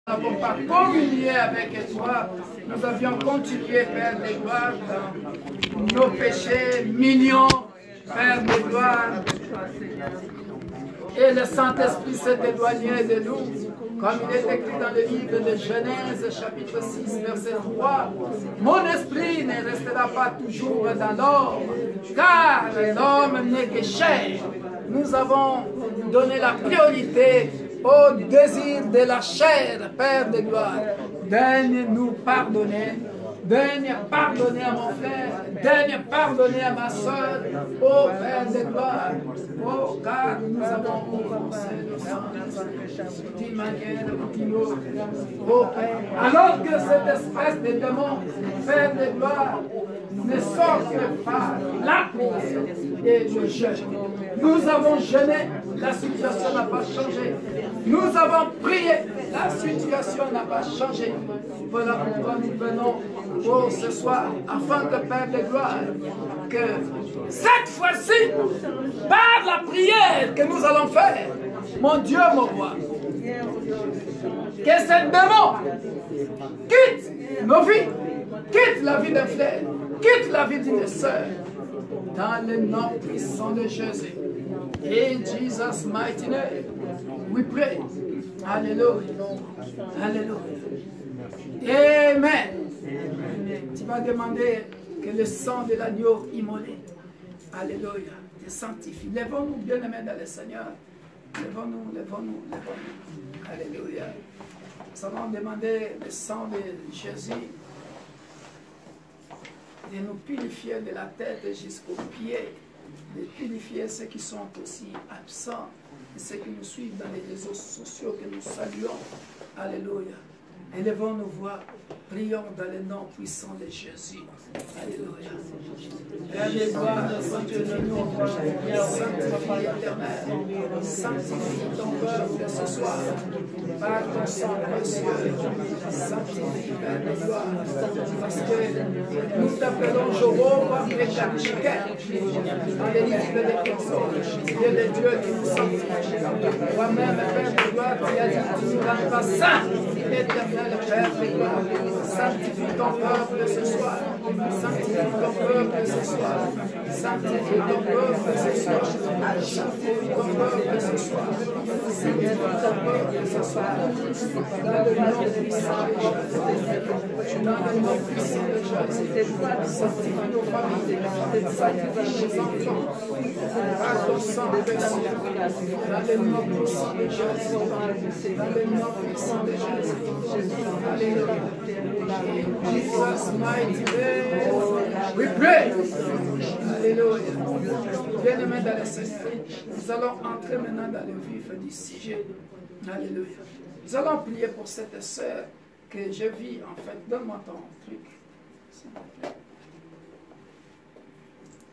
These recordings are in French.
Nous n'avons pas communié avec toi, nous avions continué, Père de gloire, dans nos péchés mignons, Père de gloire. Et le Saint-Esprit s'est éloigné de nous, comme il est écrit dans le livre de Genèse, chapitre 6, verset 3. Mon esprit ne restera pas toujours dans l'homme, car l'homme n'est que chair. Nous avons donné la priorité au désir de la chair, Père de gloire. Daigne-nous pardonner. Daigne pardonner à mon frère, daigne pardonner à ma soeur, ô Père de gloire, ô car nous avons offensé le sang d'une manière ou d'une autre, ô Père. Alors que cette espèce de démon, Père de gloire, ne sortent pas la prière et le jeûne. Nous avons jeûné, la situation n'a pas changé. Nous avons prié, la situation n'a pas changé. Voilà pourquoi nous venons pour ce soir, afin que Père de gloire, que cette fois-ci, par la prière que nous allons faire, mon Dieu, mon roi, que ce démon quitte nos vies, quitte la vie d'un frère, quitte la vie d'une sœur, dans le nom puissant de Jésus. In Jesus' mighty name, we pray. Alléluia. Alléluia. Amen. Tu vas demander que le sang de l'agneau immolé, alléluia, te sanctifie. Lèvons-nous, bien-aimés dans le Seigneur. Lèvons-nous, lèvons-nous, lèvons-nous. Alléluia. Nous allons demander le sang de Jésus de nous purifier de la tête jusqu'aux pieds, de purifier ceux qui sont aussi absents et ceux qui nous suivent dans les réseaux sociaux que nous saluons. Alléluia. Élevons nos voix, prions dans le nom puissant de Jésus. Alléluia. Père de gloire, sanctifie l'éternel, sanctifie ton peuple ce soir, par ton sang précieux, sanctifie Père de gloire, parce que nous t'appelons Jéhovah Mekachika, dans les livres des personnes, il y a des dieux qui nous sanctifient. Toi-même, Père de gloire, tu as dit, tu nous rends pas saint, éternel Père de gloire, sanctifie ton peuple ce soir, sanctifie ton peuple ce soir, sanctifie ton peuple ce soir, sanctifie ton peuple ce soir, sanctifie ton peuple ce soir, dans le nom puissant de Jésus, dans le nom puissant de Jésus, sanctifie nos familles, sanctifie nos enfants, par ton sang précieux, dans le nom puissant de Jésus, dans le nom puissant de Jésus. Alléluia. In Jesus' mighty name, we pray. Alléluia. Bien-aimés dans le Seigneur, nous allons entrer maintenant dans le vif du sujet. Alléluia. Nous allons prier pour cette sœur que je vis en fait. Donne-moi ton truc.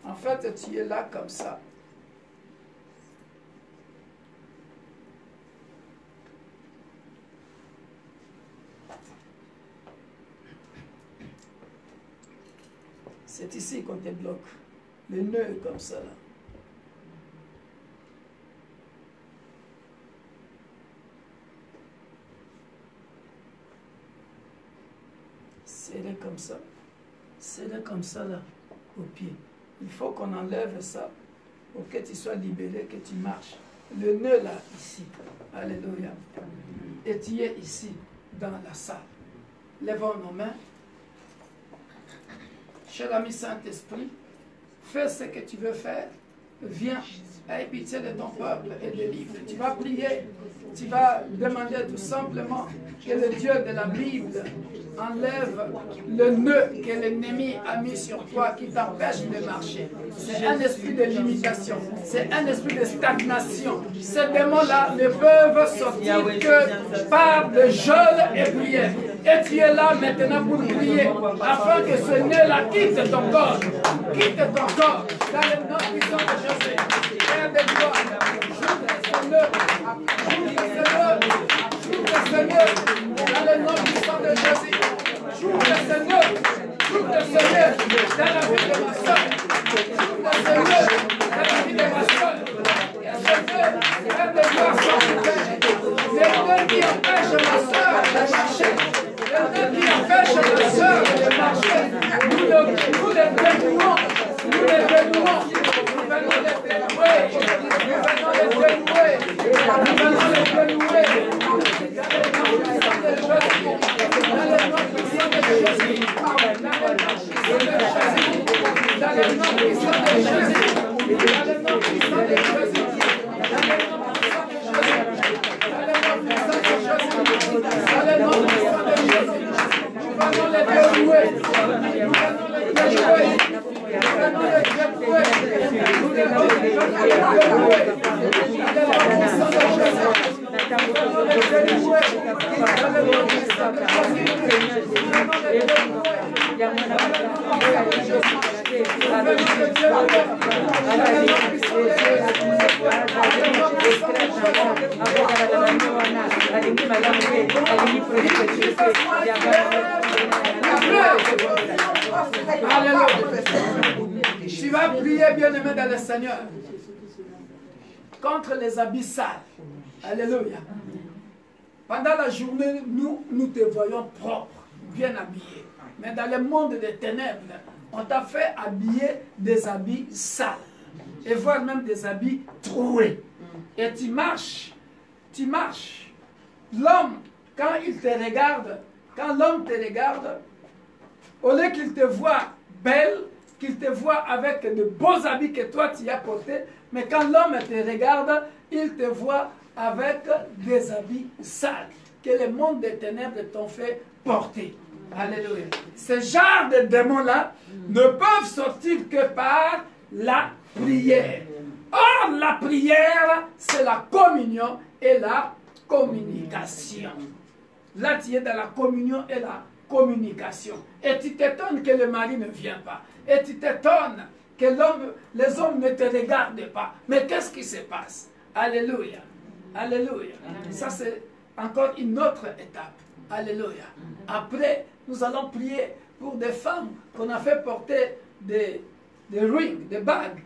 En fait, tu es là comme ça. C'est ici qu'on te bloque. Le nœud comme ça là. Serré comme ça. Serré comme ça là, au pied. Il faut qu'on enlève ça pour que tu sois libéré, que tu marches. Le nœud là, ici. Alléluia. Et tu es ici, dans la salle. Lèvons nos mains. Cher ami Saint-Esprit, fais ce que tu veux faire. Viens, aie pitié de ton peuple et délivre. Tu vas prier, tu vas demander tout simplement que le Dieu de la Bible enlève le nœud que l'ennemi a mis sur toi qui t'empêche de marcher. C'est un esprit de limitation, c'est un esprit de stagnation. Ces démons-là ne peuvent sortir que par le jeûne et prière. Et tu es là maintenant pour prier afin que ce nœud-là quitte ton corps. Quitte ton corps dans le nom puissant de Jésus. Père de gloire, j'ouvre ce nœud, j'ouvre ce nœud dans le nom puissant de Jésus. J'ouvre ce nœud dans la vie de ma soeur. J'ouvre ce nœud dans la vie de ma soeur. Et ce nœud, Père de gloire, soit ouvert. Le nœud qui empêche ma soeur nous les bénissons. Nous les bénissons. Nous venons les bénouer. Nous venons les bénouer. Nous venons les bénouer. Dans le nom puissant de Jésus. Dans le nom puissant de Jésus. Dans le nom puissant de Jésus. Dans le nom puissant de Jésus. Dans le nom puissant de Jésus. Dans le nom puissant de Jésus. Nous venons les bénouer. Nous venons les bénouer. Nous venons les bénouer. Nous les bénouer. Tu vas prier, bien-aimé dans le Seigneur, contre les habits sales. Alléluia. Pendant la journée, nous te voyons propre, bien habillé. Mais dans le monde des ténèbres, on t'a fait habiller des habits sales. Et voire même des habits troués. Et tu marches. L'homme, quand il te regarde, quand l'homme te regarde, au lieu qu'il te voit belle, qu'il te voit avec de beaux habits que toi tu as portés, mais quand l'homme te regarde, il te voit avec des habits sales que le monde des ténèbres t'ont fait porter. Alléluia. Ce genre de démons-là ne peuvent sortir que par la prière. Or, la prière, c'est la communion et la communication. Là, tu es dans la communion et la communication. Et tu t'étonnes que le mari ne vient pas. Et tu t'étonnes que les hommes ne te regardent pas. Mais qu'est-ce qui se passe? Alléluia. Alléluia. Ça, c'est encore une autre étape. Alléluia. Après, nous allons prier pour des femmes qu'on a fait porter des rings, des bagues,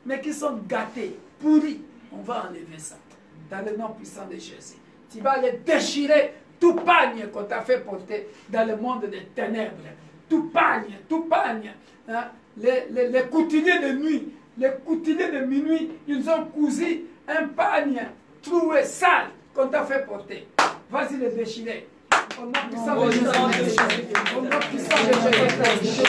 mais qui sont gâtées, pourries. On va enlever ça. Dans le nom puissant de Jésus. Tu vas les déchirer. Tout pagne qu'on t'a fait porter dans le monde des ténèbres. Tout pagne. Hein? Les couturiers de nuit, les couturiers de minuit, ils ont cousu un pagne troué, sale, qu'on t'a fait porter. Vas-y les déchirer. Au nom puissant de Jésus. Au nom puissant de Jésus.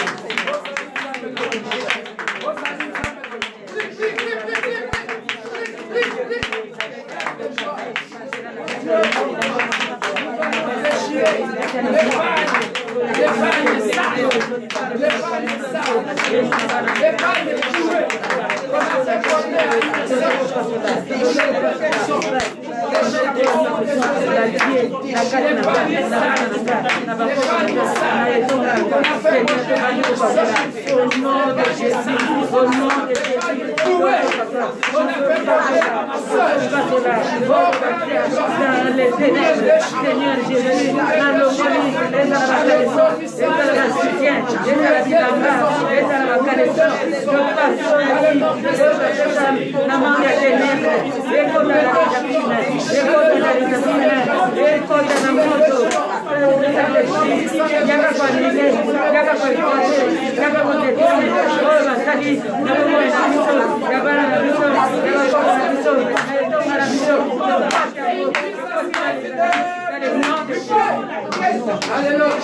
Alléluia.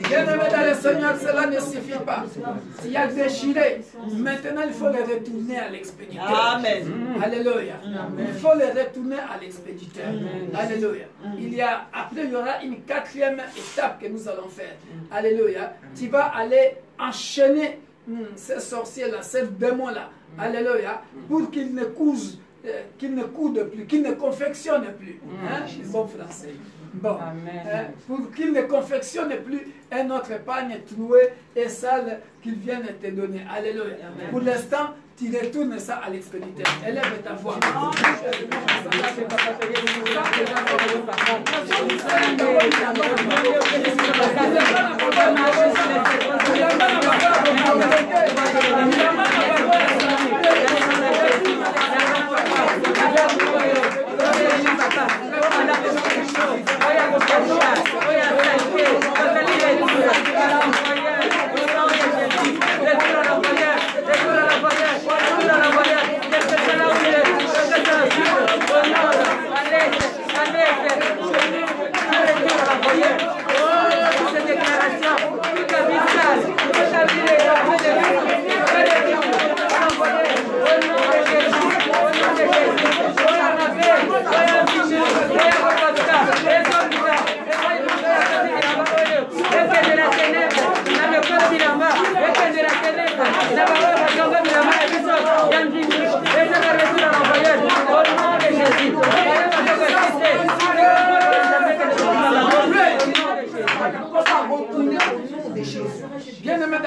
Bien-aimé dans le Seigneur, cela ne suffit pas. S'il y a déchiré, maintenant il faut les retourner à l'expéditeur. Amen. Alléluia. Il faut les retourner à l'expéditeur. Alléluia. Après, il y aura une quatrième étape que nous allons faire. Alléluia. Tu vas aller enchaîner ces sorciers-là, ces démons-là. Alléluia. Pour qu'ils ne coudent plus, qu'ils ne confectionnent plus. Hein? Bon français. Bon, pour qu'ils ne confectionnent plus un autre pagne troué et sale qu'ils viennent te donner. Alléluia. Amen. Pour l'instant, tu retournes ça à l'expéditeur. Élève ta voix.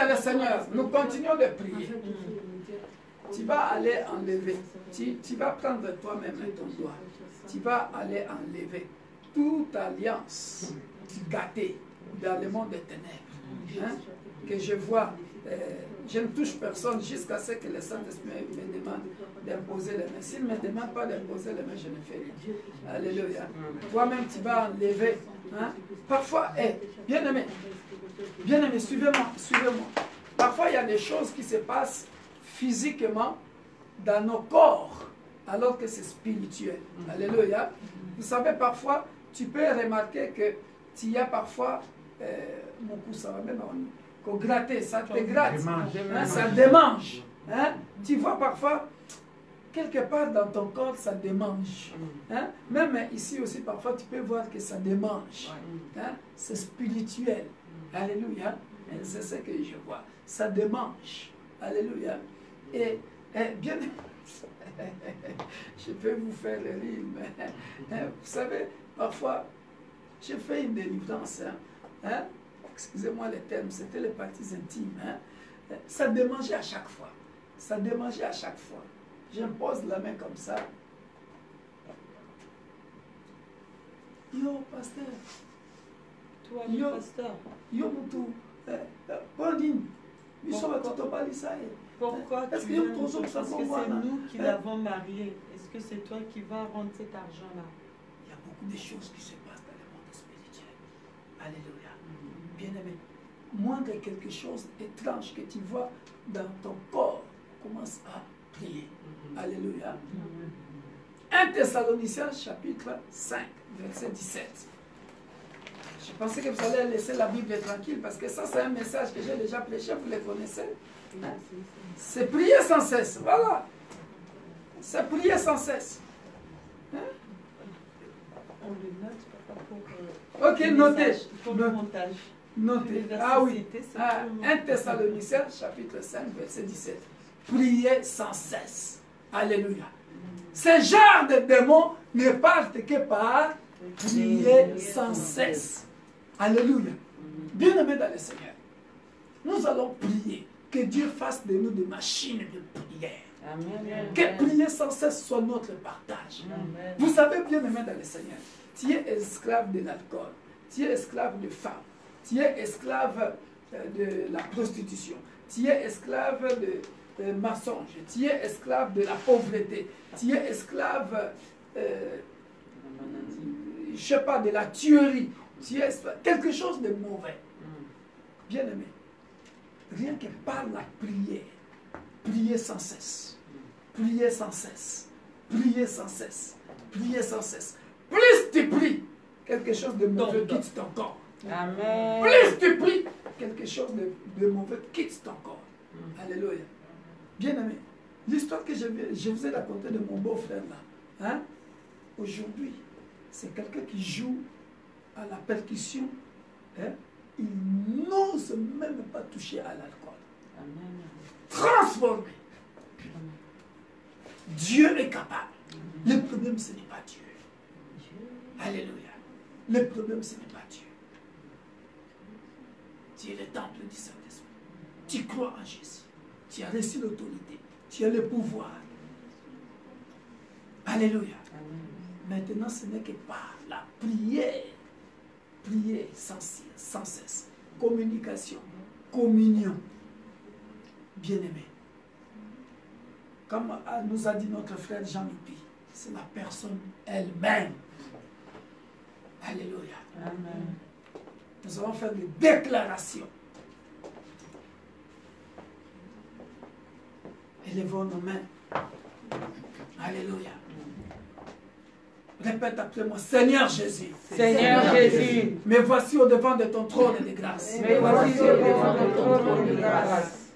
dans le Seigneur, nous continuons de prier. Tu vas aller enlever, tu vas prendre toi-même ton doigt, tu vas aller enlever toute alliance gâtée dans le monde des ténèbres. Hein? Que je vois, je ne touche personne jusqu'à ce que le Saint-Esprit me demande d'imposer les mains. S'il ne me demande pas d'imposer les mains, je ne fais rien. Alléluia. Toi-même, tu vas enlever. Hein? Parfois, bien-aimé, suivez-moi, suivez-moi. Parfois, il y a des choses qui se passent physiquement dans nos corps, alors que c'est spirituel. Alléluia. Vous savez, parfois, tu peux remarquer que tu y as parfois, mon cou, ça va même qu'on gratter, ça te gratte, hein, ça démange. Hein? Tu vois parfois, quelque part dans ton corps, ça démange. Hein? Même ici aussi, parfois, tu peux voir que ça démange. Hein? C'est spirituel. Alléluia. C'est ce que je vois. Ça démange. Alléluia. Et bien, je peux vous faire rire, mais vous savez, parfois, j'ai fait une délivrance. Hein? Excusez-moi le terme, c'était les parties intimes. Hein? Ça démangeait à chaque fois. Ça démangeait à chaque fois. J'impose la main comme ça. Yo, pasteur. Toi, Yo, pasteur. Yo, Moutou. Pandine. Pourquoi tu viens nous dire? Parce que c'est nous qui l'avons marié. Est-ce que c'est toi qui vas rendre cet argent-là? Il y a beaucoup de choses qui se passent dans le monde spirituel. Alléluia. Bien-aimé, moindre quelque chose d'étrange que tu vois dans ton corps, commence à prier. Alléluia. 1 Thessaloniciens chapitre 5, verset 17. Je pensais que vous allez laisser la Bible tranquille parce que ça c'est un message que j'ai déjà prêché, vous le connaissez. Hein? C'est prier sans cesse, voilà. C'est prier sans cesse. Hein? On le note, papa, pour... Ok, notez. Pour le montage. Notez. Ah oui. 1 Thessaloniciens chapitre 5, verset 17. Priez sans cesse. Alléluia. Ce genre de démons ne partent que par prier sans cesse. Alléluia. Bien-aimés dans le Seigneur, nous allons prier que Dieu fasse de nous des machines de prière. Amen. Que prier sans cesse soit notre partage. Amen. Vous savez, bien-aimés dans le Seigneur, tu es esclave de l'alcool, tu es esclave de femmes, tu es esclave de la prostitution, tu es esclave de mensonge, tu es esclave de la pauvreté, tu es esclave, je ne sais pas, de la tuerie, tu es quelque chose de mauvais. Bien-aimé, rien que par la prière, priez sans cesse, priez sans cesse, priez sans cesse, priez sans cesse. Plus tu pries, quelque chose de mauvais quitte ton corps. Amen. Plus tu pries, quelque chose de mauvais quitte ton corps. Alléluia. Bien-aimé, l'histoire que je vous ai racontée de mon beau-frère là, hein? Aujourd'hui, c'est quelqu'un qui joue à la percussion. Hein? Il n'ose même pas toucher à l'alcool. Transformé. Dieu est capable. Le problème, ce n'est pas Dieu. Alléluia. Le problème, ce n'est pas Dieu. Tu es le temple du Saint-Esprit. Tu crois en Jésus. Tu as reçu l'autorité. Tu as le pouvoir. Alléluia. Maintenant, ce n'est que par la prière. Prier sans cesse. Communication. Communion. Bien-aimé. Comme nous a dit notre frère Jean-Mipi, c'est la personne elle-même. Alléluia. Amen. Nous allons faire des déclarations. Élevons nos mains. Alléluia. Répète après moi, Seigneur Jésus. Seigneur Jésus. Me voici au devant de ton trône de grâce. Me voici au devant de ton trône de grâce.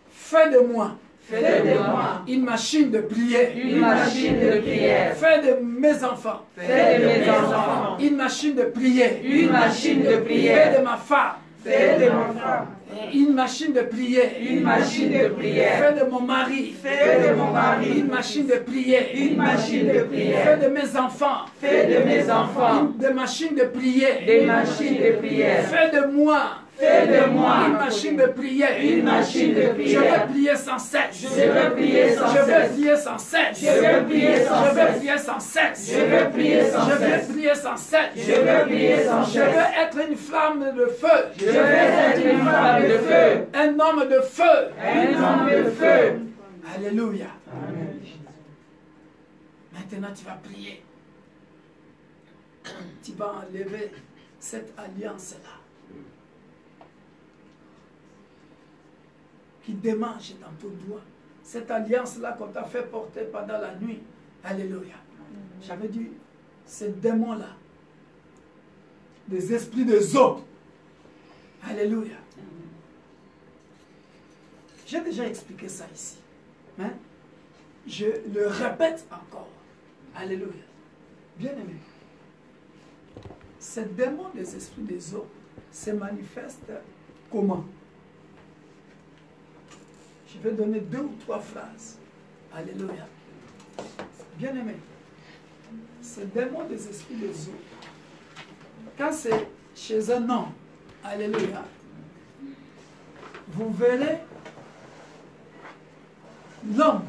Fais de moi. Fais de moi une machine de prière. Une machine de prière. Fais de mes enfants. Fais de mes enfants une machine de prière. Une machine de prière. Fais de ma femme. Fais de ma femme une machine de prière. Une machine de prière. Fais de mon mari. Fais de mon mari une machine de prière. Une machine de prière. Fais de mes enfants. Fais de mes enfants des machines de prière. Des machines de prière. Fais de moi. Fais de moi une machine de prière. une machine de Je prière. veux prier sans cesse. Je veux prier sans Je veux cesse. prier sans cesse. Je veux prier sans Je veux cesse. prier sans cesse. Je veux prier sans Je cesse. veux prier sans cesse. Je veux prier sans Je cesse. veux être une flamme de feu. Je veux être une femme de feu. Un homme de feu. Un homme de feu. Alléluia. Amen. Maintenant, tu vas prier. Tu vas enlever cette alliance-là qui démange dans ton doigt. Cette alliance-là qu'on t'a fait porter pendant la nuit. Alléluia. J'avais dit, ces démons-là, des esprits de Zob. Alléluia. J'ai déjà expliqué ça ici. Hein? Je le répète encore. Alléluia. Bien aimé. Ces démons des esprits des eaux se manifestent comment? Je vais donner 2 ou 3 phrases. Alléluia. Bien aimé. Ces démons des esprits des eaux, quand c'est chez un homme, alléluia, vous verrez l'homme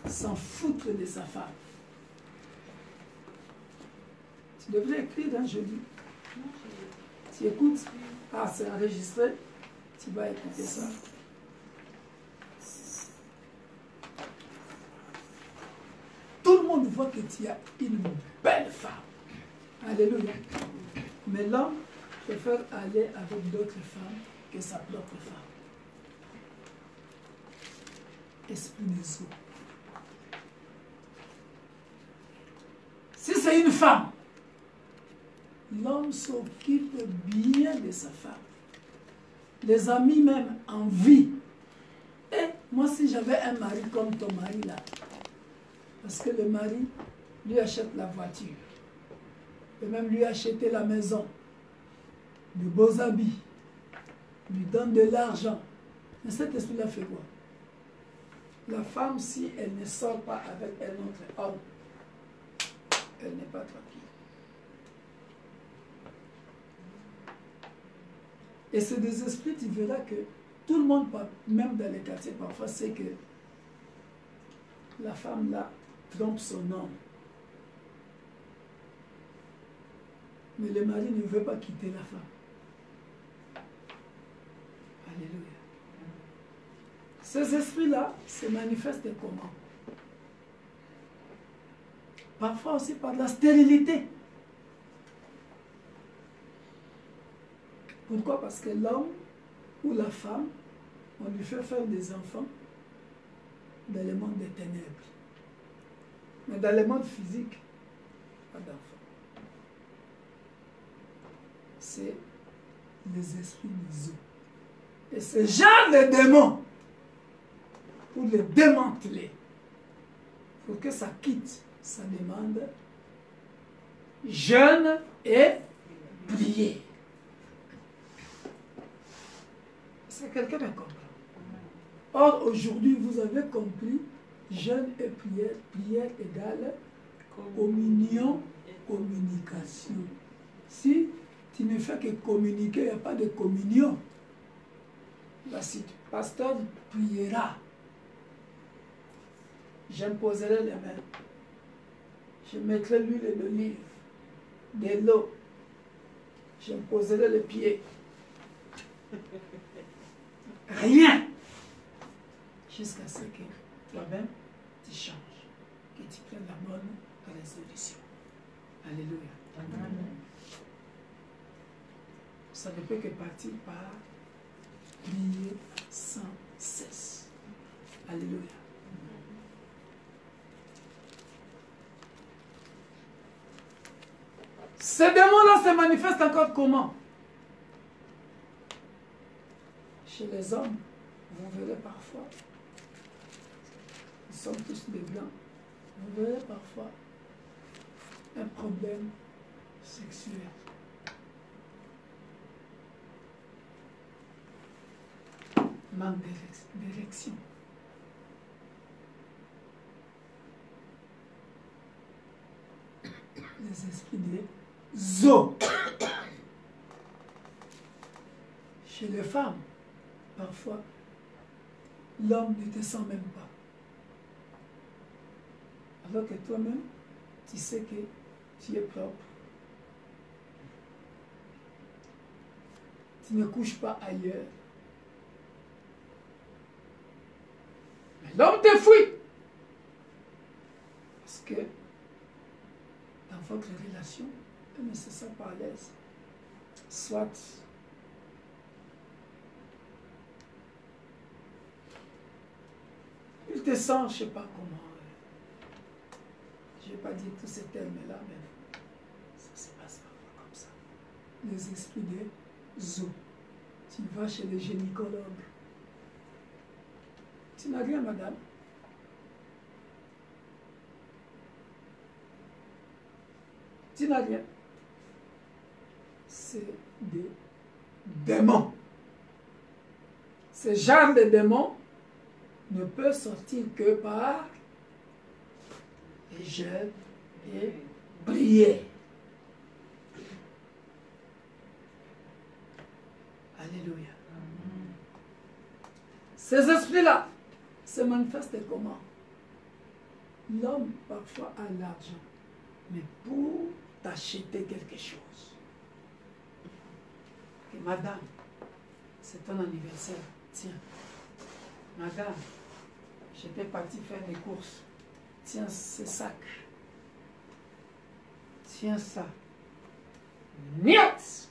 s'en foutre de sa femme. Tu devrais écrire un jeudi. Tu écoutes. Ah, c'est enregistré. Tu vas écouter ça. Tout le monde voit que tu as une belle femme. Alléluia. Mais l'homme préfère aller avec d'autres femmes que sa propre femme. Esprit des eaux. Si c'est une femme, l'homme s'occupe bien de sa femme. Les amis même en vie. Et moi, si j'avais un mari comme ton mari là, parce que le mari lui achète la voiture, et même lui acheter la maison, de beaux habits, lui donne de l'argent. Mais cet esprit-là fait quoi? La femme, si elle ne sort pas avec un autre homme, elle n'est pas tranquille. Et c'est des esprits, tu verras que tout le monde, même dans les quartiers, parfois, sait que la femme là trompe son homme. Mais le mari ne veut pas quitter la femme. Alléluia. Ces esprits-là se manifestent comment? Parfois aussi par la stérilité. Pourquoi? Parce que l'homme ou la femme, on lui fait faire des enfants dans le monde des ténèbres. Mais dans le monde physique, pas d'enfants. C'est les esprits des eaux. Et ce genre de démons, pour les démanteler, pour que ça quitte, ça demande jeûne et prier. Est-ce que quelqu'un me comprend? Or, aujourd'hui, vous avez compris, jeûne et prière, prière égale communion, communication. Si tu ne fais que communiquer, il n'y a pas de communion. Là, si le pasteur priera, j'imposerai les mains. Je mettrai l'huile d'olive, de l'eau. J'imposerai les pieds. Rien. Jusqu'à ce que toi-même, tu changes. Que tu prennes la bonne résolution. Alléluia. Amen. Ça ne peut que partir par prier sans cesse. Alléluia. Ces démons-là se manifestent encore comment? Chez les hommes, vous verrez parfois, nous sommes tous des blancs, vous verrez parfois un problème sexuel. Manque d'érection. Les esprits des eaux. Chez les femmes, parfois, l'homme ne te sent même pas. Alors que toi-même, tu sais que tu es propre. Tu ne couches pas ailleurs. Mais l'homme te fuit. Parce que dans votre relation, elle ne se sent pas à l'aise. Soit il te sent, je ne sais pas comment. Je ne vais pas dire tous ces termes-là, mais ça se passe parfois comme ça. Les esprits des eaux. Tu vas chez les gynécologues. Tu n'as rien, madame. Tu n'as rien. C'est des démons. Ce genre de démons ne peut sortir que par les jeûnes et prières. Alléluia. Ces esprits-là se manifestent comment? L'homme parfois a l'argent, mais pour t'acheter quelque chose. Et madame, c'est ton anniversaire. Tiens, madame, j'étais partie faire des courses. Tiens ce sac. Tiens ça. Niet!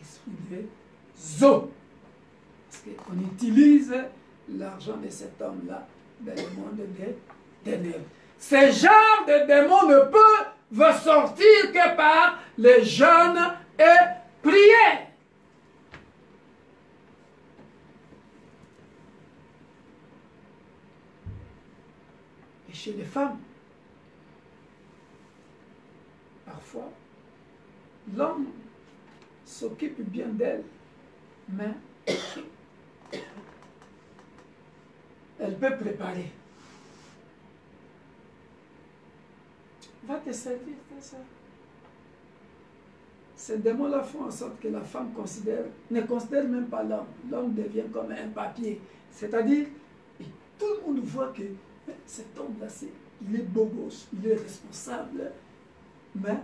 Esprit des eaux. Parce qu'on utilise l'argent de cet homme-là dans le monde des ténèbres. Ce genre de démons ne peuvent sortir que par les jeûnes et prières. Et chez les femmes, parfois, l'homme s'occupe bien d'elle, mais elle peut préparer. Va te servir de ça. Ces démons-là font en sorte que la femme ne considère même pas l'homme. L'homme devient comme un papier. C'est-à-dire, tout le monde voit que cet homme-là, il est beau gosse, il est responsable. Mais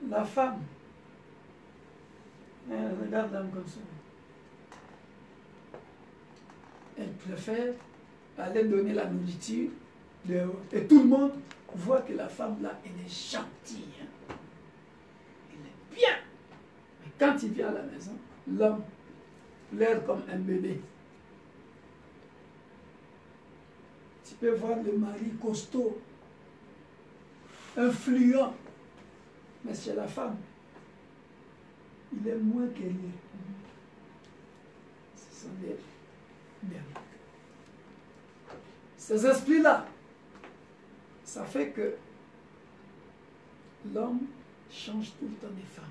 la femme, elle regarde l'homme comme ça. Elle préfère aller donner la nourriture dehors. Et tout le monde voit que la femme là, elle est gentille. Hein? Elle est bien. Mais quand il vient à la maison, l'homme pleure comme un bébé. Tu peux voir le mari costaud, influent. Mais chez la femme, il est moins que rien. Ce sont des démons. Ces esprits-là, ça fait que l'homme change tout le temps des femmes.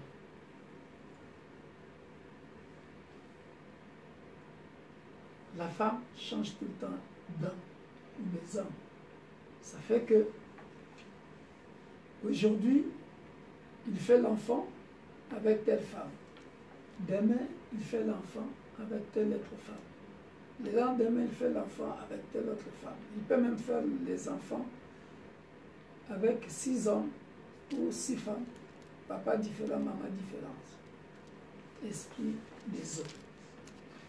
La femme change tout le temps d'homme ou des hommes. Ça fait que aujourd'hui, il fait l'enfant avec telle femme. Demain, il fait l'enfant avec telle autre femme. Le lendemain, il fait l'enfant avec telle autre femme. Il peut même faire les enfants avec 6 hommes ou 6 femmes. Papa différent, maman différente. Esprit des autres.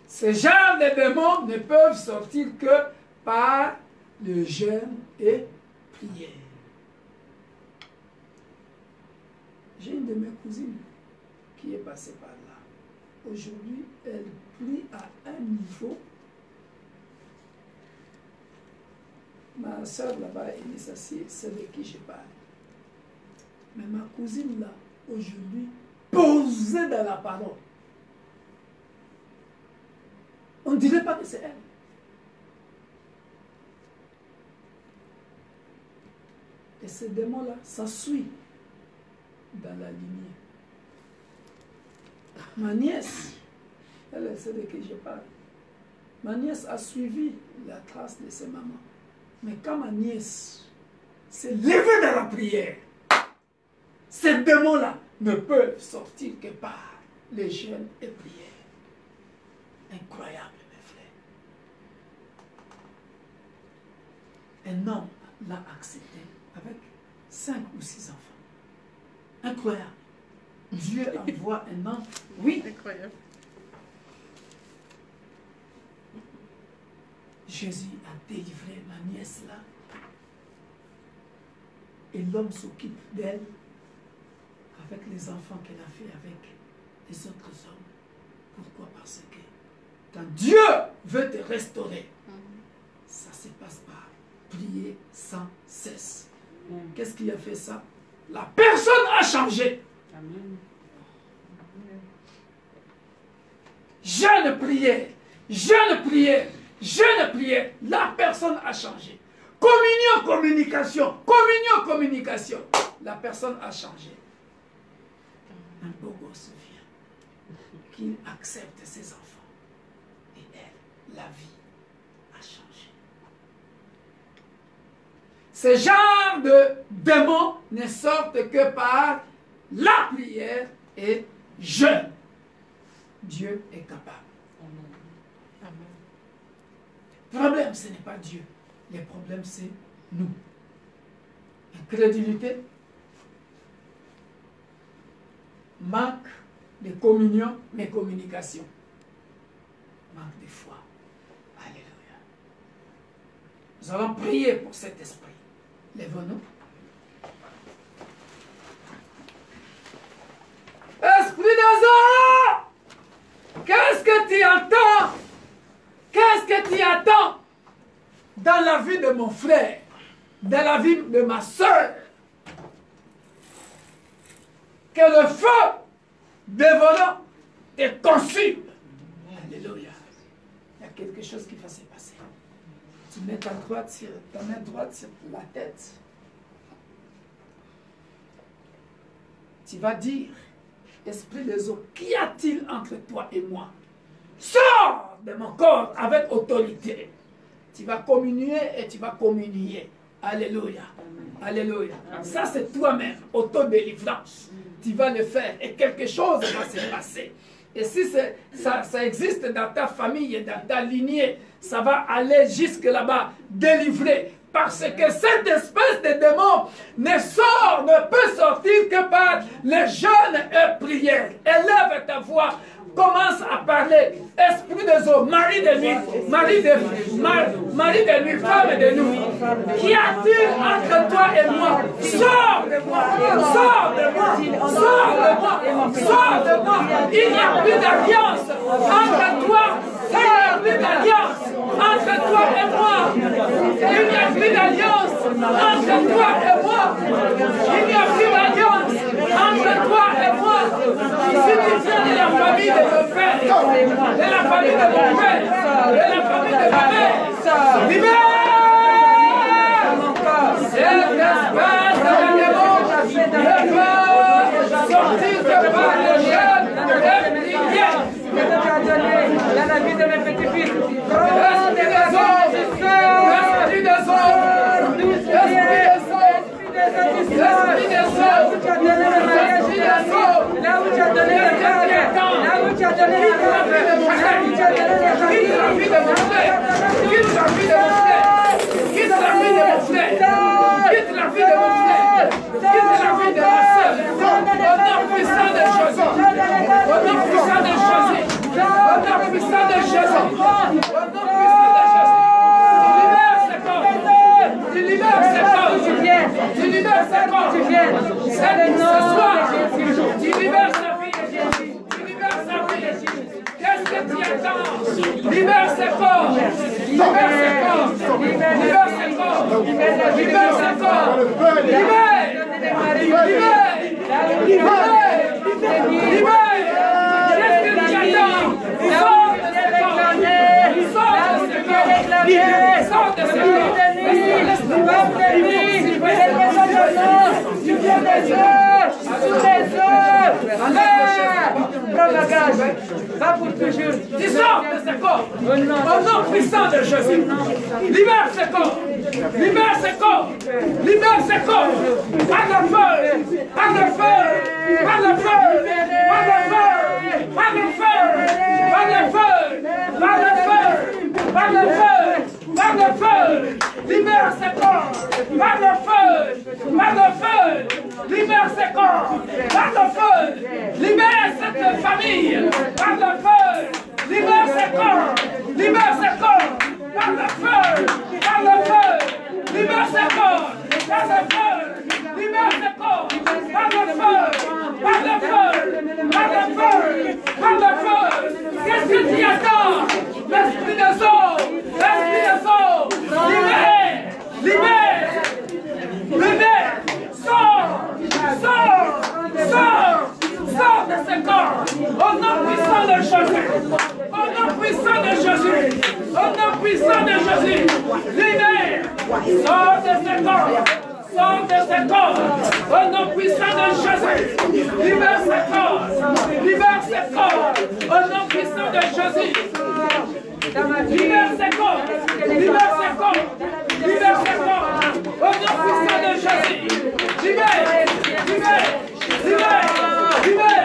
Ces genres de démons ne peuvent sortir que par le jeûne et prière. J'ai une de mes cousines qui est passée par là. Aujourd'hui, elle prie à un niveau. Ma soeur là-bas, Elisa, c'est de qui je parle. Mais ma cousine là, aujourd'hui, posée dans la parole. On ne dirait pas que c'est elle. Et ces démons-là, ça suit dans la lignée. Ma nièce, elle sait de qui je parle. Ma nièce a suivi la trace de ses mamans. Mais quand ma nièce s'est levée dans la prière, ces démons-là ne peuvent sortir que par les jeûnes et prières. Incroyable, mes frères. Un homme l'a accepté avec 5 ou 6 enfants. Incroyable. Dieu envoie un homme. Oui. Incroyable. Jésus a délivré ma nièce là. Et l'homme s'occupe d'elle avec les enfants qu'elle a fait avec les autres hommes. Pourquoi? Parce que quand Dieu veut te restaurer, ça se passe par prier sans cesse. Qu'est-ce qui a fait ça? La personne a changé. Amen. Jeûne, prière, jeûne, prière, jeûne, prière. La personne a changé. Communion, communication. Communion, communication. La personne a changé. Un beau gosse vient, qu'il accepte ses enfants. Et elle, la vie a changé. Ce genre de démons ne sortent que par la prière et jeûne. Dieu est capable. Le problème, ce n'est pas Dieu. Le problème, c'est nous. Incrédulité, manque de communion, mais communication. Manque de foi. Alléluia. Nous allons prier pour cet esprit. Lève-nous. Esprit d'Azara, qu'est-ce que tu attends? Qu'est-ce que tu attends dans la vie de mon frère, dans la vie de ma soeur? Que le feu dévorant te consume. Alléluia. Il y a quelque chose qui va se passer. Tu mets ta main droite sur la tête. Tu vas dire, esprit des eaux, qu'y a-t-il entre toi et moi? Sors de mon corps avec autorité. Tu vas communier et tu vas communier. Alléluia. Alléluia. Ça, c'est toi-même, autodélivrance. Tu vas le faire et quelque chose va se passer. Et si ça existe dans ta famille, dans ta lignée, ça va aller jusque là-bas, délivrer. Parce que cette espèce de démon ne peut sortir que par les jeûnes et prières. Élève ta voix. Commence à parler. Esprit des eaux, mari de nuit, mari de nuit, femme de nuit. Qu'y a-t-il entre toi et moi? Sors de moi, sors de moi, sors de moi, sors de moi. Il n'y a plus d'alliance entre toi, il n'y a plus d'alliance entre toi et moi. Il n'y a plus d'alliance entre toi et moi. Il n'y a plus d'alliance entre toi et moi. Si tu viens de la famille de mon père, de la famille de mon père, de la famille de ma mère, libère cet espace de démon, ne peut sortir que par les jeunes et prières. Dans la vie de mes petits-fils, Esprit des eaux, esprit des eaux, esprit des eaux, là où tu as donné le mariage, là où tu as donné le mariage, là où tu as donné le mariage, quitte la vie de mon frère, quitte la vie de mon frère, quitte la vie de mon frère, quitte la vie de mon frère, quitte la vie de ma soeur, au nom puissant de Jésus, au nom puissant de Jésus, au nom puissant de Jésus, au nom puissant de Jésus, tu libères ce corps, tu libères ce corps, tu libères ce corps, ce soir, tu libères sa vie, tu libères sa vie. Qu'est-ce que tu attends? Libère ce corps, libère ce corps, libère ce corps, libère ce corps, libère, libère. Qu'est-ce que tu attends? Sors de ce corps, sors de ce corps. Va pour toujours. Tu sors de ce corps. Au nom puissant de Jésus. Libère ce corps. Libère ce corps. Libère ce corps. Par le feu. Par le feu. Par le feu. Par le feu. par le feu, par le feu, par le feu, par le feu, par le feu, libère ses corps, par le feu, par le feu, libère ses corps, par le feu, libère cette famille, par le feu, libère ses corps, libère ses corps, par le feu, par le feu, libère ses corps, par le feu, libère ses corps, par le feu, par le feu, par le feu, par le feu. Qu'est-ce que tu attends? L'esprit des eaux, l'esprit des eaux, libère, libère, libère, sors, sors, sors, sors de ce corps, au nom puissant de Jésus, au nom puissant de Jésus, au nom puissant de Jésus, libère, sors de ce corps. Sors de ce corps, au nom puissant de Jésus, libère ce corps, libère ce corps, au nom puissant de Jésus, libère ce corps, libère ce corps, libère ce corps, au nom puissant de Jésus, libère, libère, libère, libère.